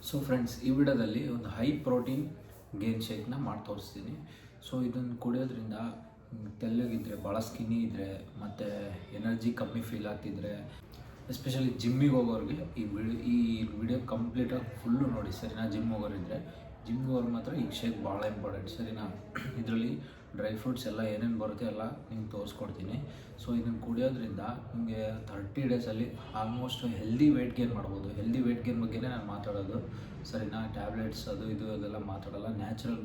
So friends, ಈ ವಿಡಿಯೋದಲ್ಲಿ ಒಂದು ಹೈ ಪ್ರೋಟೀನ್ ಗೇನ್ ಶೇಕ್ನ ಮಾಡಿ ತೋರಿಸ್ತೀನಿ. ಸೊ ಇದನ್ನು ಕುಡಿಯೋದ್ರಿಂದ ತೆಳ್ಳಗಿದ್ರೆ, ಭಾಳ ಸ್ಕಿನ್ನಿ ಇದ್ದರೆ ಮತ್ತು ಎನರ್ಜಿ ಕಮ್ಮಿ ಫೀಲ್ ಆಗ್ತಿದ್ರೆ, ಎಸ್ಪೆಷಲಿ ಜಿಮ್ಮಿಗೆ ಹೋಗೋರಿಗೆ ಈ ವಿಡಿಯೋ ಕಂಪ್ಲೀಟಾಗಿ ಫುಲ್ಲು ನೋಡಿ ಸರಿನಾ. ಜಿಮ್ ಹೋಗೋರಿದ್ದರೆ ಜಿಮ್ಗೆ ಹೋಗೋರು ಮಾತ್ರ ಈ ಶೇಕ್ ಭಾಳ ಇಂಪಾರ್ಟೆಂಟ್ ಸರಿನಾ. ಇದರಲ್ಲಿ ಡ್ರೈ ಫ್ರೂಟ್ಸ್ ಎಲ್ಲ ಏನೇನು ಬರುತ್ತೆ ಎಲ್ಲ ನಿಮ್ಗೆ ತೋರಿಸ್ಕೊಡ್ತೀನಿ. ಸೊ ಇದನ್ನು ಕುಡಿಯೋದ್ರಿಂದ ನಿಮಗೆ 30 ಡೇಸಲ್ಲಿ ಆಲ್ಮೋಸ್ಟ್ ಹೆಲ್ದಿ ವೆಯ್ಟ್ ಗೇನ್ ಮಾಡ್ಬೋದು. ಹೆಲ್ದಿ ವೆಯ್ಟ್ ಗೇನ್ ಬಗ್ಗೆನೇ ನಾನು ಮಾತಾಡೋದು ಸರಿನಾ. ಟ್ಯಾಬ್ಲೆಟ್ಸ್ ಅದು ಇದು ಅದೆಲ್ಲ ಮಾತಾಡೋಲ್ಲ.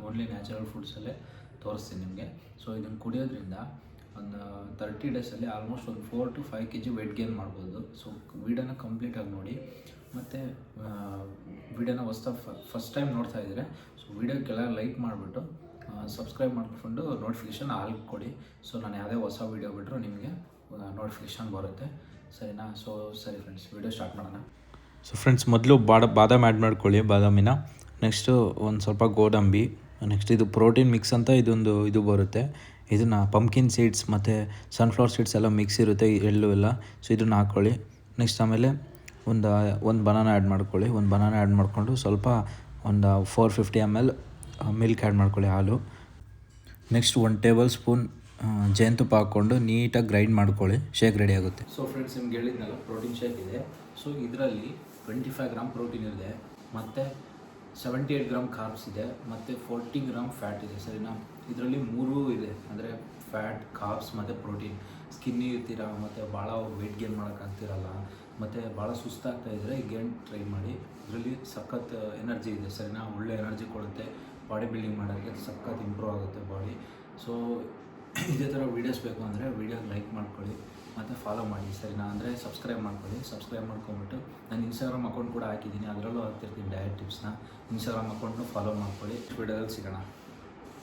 ಓನ್ಲಿ ನ್ಯಾಚುರಲ್ ಫುಡ್ಸಲ್ಲೇ ತೋರಿಸ್ತೀನಿ ನಿಮಗೆ. ಸೊ ಇದನ್ನು ಕುಡಿಯೋದ್ರಿಂದ ಒಂದು 30 ಡೇಸಲ್ಲಿ ಆಲ್ಮೋಸ್ಟ್ ಒಂದು 4 to 5 kg ವೆಯ್ಟ್ ಗೇನ್ ಮಾಡ್ಬೋದು. ಸೊ ವಿಡಿಯೋನ ಕಂಪ್ಲೀಟಾಗಿ ನೋಡಿ. ಮತ್ತು ವಿಡಿಯೋನ ಫಸ್ಟ್ ಟೈಮ್ ನೋಡ್ತಾ ಇದ್ದರೆ ಸೊ ವಿಡಿಯೋಕ್ಕೆಲ್ಲ ಲೈಕ್ ಮಾಡಿಬಿಟ್ಟು ಸಬ್ಸ್ಕ್ರೈಬ್ ಮಾಡಿಕೊಂಡು ನೋಟಿಫಿಕೇಷನ್ ಆಲ್ ಕೊಡಿ. ಸೊ ನಾನು ಯಾವುದೇ ಹೊಸ ವೀಡಿಯೋ ಬಿಟ್ಟರು ನಿಮಗೆ ನೋಟಿಫಿಕೇಷನ್ ಬರುತ್ತೆ ಸರಿನಾ. ಸರಿ ಫ್ರೆಂಡ್ಸ್, ವಿಡಿಯೋ ಸ್ಟಾರ್ಟ್ ಮಾಡೋಣ. ಸೊ ಫ್ರೆಂಡ್ಸ್, ಮೊದಲು ಬಾದಾಮ್ ಆ್ಯಡ್ ಮಾಡ್ಕೊಳ್ಳಿ. ಬಾದಾಮಿನ ನೆಕ್ಸ್ಟು ಒಂದು ಸ್ವಲ್ಪ ಗೋಡಂಬಿ, ನೆಕ್ಸ್ಟ್ ಇದು ಪ್ರೋಟೀನ್ ಮಿಕ್ಸ್ ಅಂತ ಇದು ಬರುತ್ತೆ. ಇದನ್ನು ಪಂಪ್ಕಿನ್ ಸೀಡ್ಸ್ ಮತ್ತು ಸನ್ಫ್ಲವರ್ ಸೀಡ್ಸ್ ಎಲ್ಲ ಮಿಕ್ಸ್ ಇರುತ್ತೆ, ಎಳ್ಳು ಎಲ್ಲ. ಸೊ ಇದನ್ನು ಹಾಕ್ಕೊಳ್ಳಿ. ನೆಕ್ಸ್ಟ್ ಆಮೇಲೆ ಒಂದು ಬನಾನ ಆ್ಯಡ್ ಮಾಡ್ಕೊಳ್ಳಿ. ಒಂದು ಬನಾನ ಆ್ಯಡ್ ಮಾಡಿಕೊಂಡು ಸ್ವಲ್ಪ ಒಂದು 450 ml ಮಿಲ್ಕ್ ಆ್ಯಡ್ ಮಾಡ್ಕೊಳ್ಳಿ, ಹಾಲು. ನೆಕ್ಸ್ಟ್ 1 ಟೇಬಲ್ ಸ್ಪೂನ್ ಜೇನುತುಪ್ಪ ಹಾಕ್ಕೊಂಡು ನೀಟಾಗಿ ಗ್ರೈಂಡ್ ಮಾಡ್ಕೊಳ್ಳಿ. ಶೇಕ್ ರೆಡಿ ಆಗುತ್ತೆ. ಸೊ ಫ್ರೆಂಡ್ಸ್, ನಿಮ್ಗೆ ಹೇಳಿದ್ನಲ್ಲ ಪ್ರೋಟೀನ್ ಶೇಕ್ ಇದೆ. ಸೊ ಇದರಲ್ಲಿ 25 ಗ್ರಾಮ್ ಪ್ರೋಟೀನ್ ಇದೆ, ಮತ್ತು 78 ಗ್ರಾಮ್ ಕಾರ್ಬ್ಸ್ ಇದೆ, ಮತ್ತು 40 ಗ್ರಾಮ್ ಫ್ಯಾಟ್ ಇದೆ ಸರಿನಾ. ಇದರಲ್ಲಿ 3 ಇದೆ, ಅಂದರೆ ಫ್ಯಾಟ್, ಕಾರ್ಬ್ಸ್ ಮತ್ತು ಪ್ರೋಟೀನ್. ಸ್ಕಿನ್ನಿ ಇರ್ತೀರಾ ಮತ್ತು ಭಾಳ ವೆಯ್ಟ್ ಗೇನ್ ಮಾಡೋಕ್ಕಾಗ್ತಿರಲ್ಲ ಮತ್ತು ಭಾಳ ಸುಸ್ತಾಗ್ತಾಯಿದ್ರೆ ಗೇನ್ ಟ್ರೈ ಮಾಡಿ. ಇದರಲ್ಲಿ ಸಖತ್ ಎನರ್ಜಿ ಇದೆ ಸರಿನಾ. ಒಳ್ಳೆ ಎನರ್ಜಿ ಕೊಡುತ್ತೆ. ಬಾಡಿ ಬಿಲ್ಡಿಂಗ್ ಮಾಡೋಕ್ಕೆ ಸಖತ್ ಇಂಪ್ರೂವ್ ಆಗುತ್ತೆ ಬಾಡಿ. ಸೊ ಇದೇ ಥರ ವೀಡಿಯೋಸ್ ಬೇಕು ಅಂದರೆ ವೀಡಿಯೋಗೆ ಲೈಕ್ ಮಾಡ್ಕೊಳ್ಳಿ ಮತ್ತು ಫಾಲೋ ಮಾಡಿ ಸರಿನಾ. ಅಂದರೆ ಸಬ್ಸ್ಕ್ರೈಬ್ ಮಾಡ್ಕೊಳ್ಳಿ. ಸಬ್ಸ್ಕ್ರೈಬ್ ಮಾಡ್ಕೊಂಬಿಟ್ಟು ನಾನು ಇನ್ಸ್ಟಾಗ್ರಾಮ್ ಅಕೌಂಟ್ ಕೂಡ ಹಾಕಿದ್ದೀನಿ, ಅದರಲ್ಲೂ ಹಾಕ್ತಿರ್ತೀನಿ ಡಯಟ್ ಟಿಪ್ಸ್ನ. ಇನ್ಸ್ಟಾಗ್ರಾಮ್ ಅಕೌಂಟ್ನು ಫಾಲೋ ಮಾಡ್ಕೊಳ್ಳಿ. ವಿಡಿಯೋದಲ್ಲಿ ಸಿಗೋಣ.